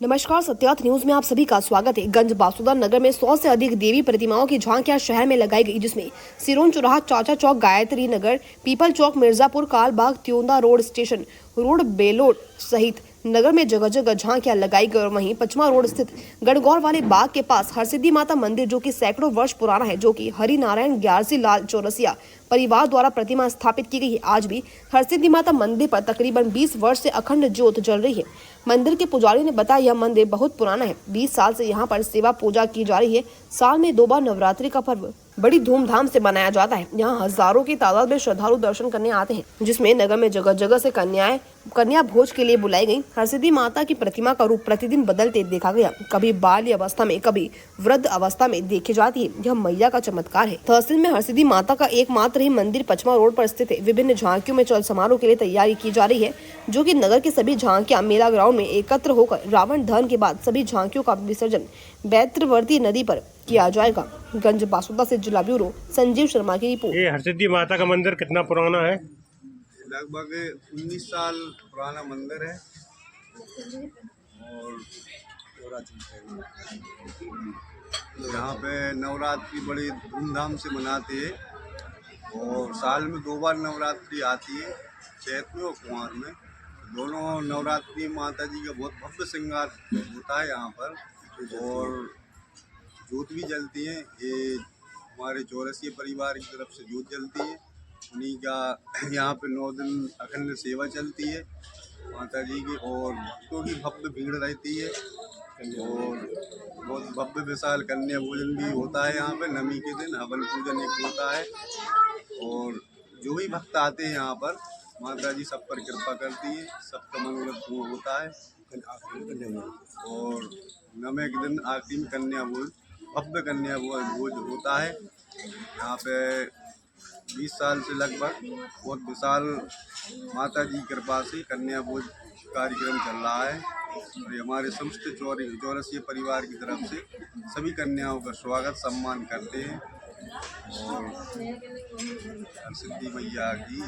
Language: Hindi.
नमस्कार, सत्यार्थ न्यूज में आप सभी का स्वागत है। गंज बासुदा नगर में 100 से अधिक देवी प्रतिमाओं की झांकियां शहर में लगाई गई, जिसमें सिरोन चौराहा, Chacha Chowk, Gayatri Nagar, Peepal Chowk, Mirzapur, Kalbagh, Tyonda road, station road, Belod सहित नगर में जगह जगह झांकियां लगाई गई। और वहीं पचमा रोड स्थित गणगौर वाले बाग के पास हरसिद्धि माता मंदिर, जो कि सैकड़ों वर्ष पुराना है, जो कि हरि नारायण ग्यारसी लाल चौरसिया परिवार द्वारा प्रतिमा स्थापित की गई है। आज भी हरसिद्धि माता मंदिर पर तकरीबन 20 वर्ष से अखंड ज्योत जल रही है। मंदिर के पुजारी ने बताया, यह मंदिर बहुत पुराना है। 20 साल से यहाँ पर सेवा पूजा की जा रही है। साल में 2 बार नवरात्रि का पर्व बड़ी धूमधाम से मनाया जाता है। यहाँ हजारों की तादाद में श्रद्धालु दर्शन करने आते हैं, जिसमें नगर में जगह जगह से कन्या भोज के लिए बुलाई गई। हरसिद्धि माता की प्रतिमा का रूप प्रतिदिन बदलते देखा गया। कभी बाल्य अवस्था में, कभी वृद्ध अवस्था में देखी जाती है। यह मैया का चमत्कार है। तहसील में हरसिद्धि माता का एकमात्र ही मंदिर पचमा रोड पर स्थित है। विभिन्न झांकियों में चल समारोह के लिए तैयारी की जा रही है, जो कि नगर की सभी झांकियां मेला ग्राउंड में एकत्र होकर रावण दहन के बाद सभी झांकियों का विसर्जन बैत्रवर्ती नदी पर किया जाएगा। गंज बासुदा से जिला ब्यूरो संजीव शर्मा की रिपोर्ट। ये हरसिद्धि माता का मंदिर कितना पुराना है? लगभग 19 साल पुराना मंदिर है और यहाँ पे नवरात्रि बड़ी धूमधाम से मनाते हैं और साल में 2 बार नवरात्रि आती है, चैत में और कुंवर में। दोनों नवरात्रि माता जी का बहुत भव्य श्रृंगार होता है यहाँ पर और जोत भी जलती है। ये हमारे चौरसिया परिवार की तरफ से जोत जलती है। उन्हीं का यहाँ पे 9 दिन अखंड सेवा चलती है माता जी की और भक्तों की भव्य भीड़ रहती है और बहुत भव्य विशाल कन्या भोजन भी होता है। यहाँ पे नवमी के दिन हवन पूजन एक होता है और जो भी भक्त आते हैं यहाँ पर माता जी सब पर कृपा करती है, सबका मनोरथ पूर्ण होता है। और नवमी के दिन आखिरी में कन्या भोज, भव्य कन्या भोज होता है। यहाँ पे 20 साल से लगभग बहुत विशाल माता जी की कृपा से कन्या भोज कार्यक्रम चल रहा है और हमारे समस्त चौरसिया परिवार की तरफ से सभी कन्याओं का स्वागत सम्मान करते हैं और हरसिद्धि मैया की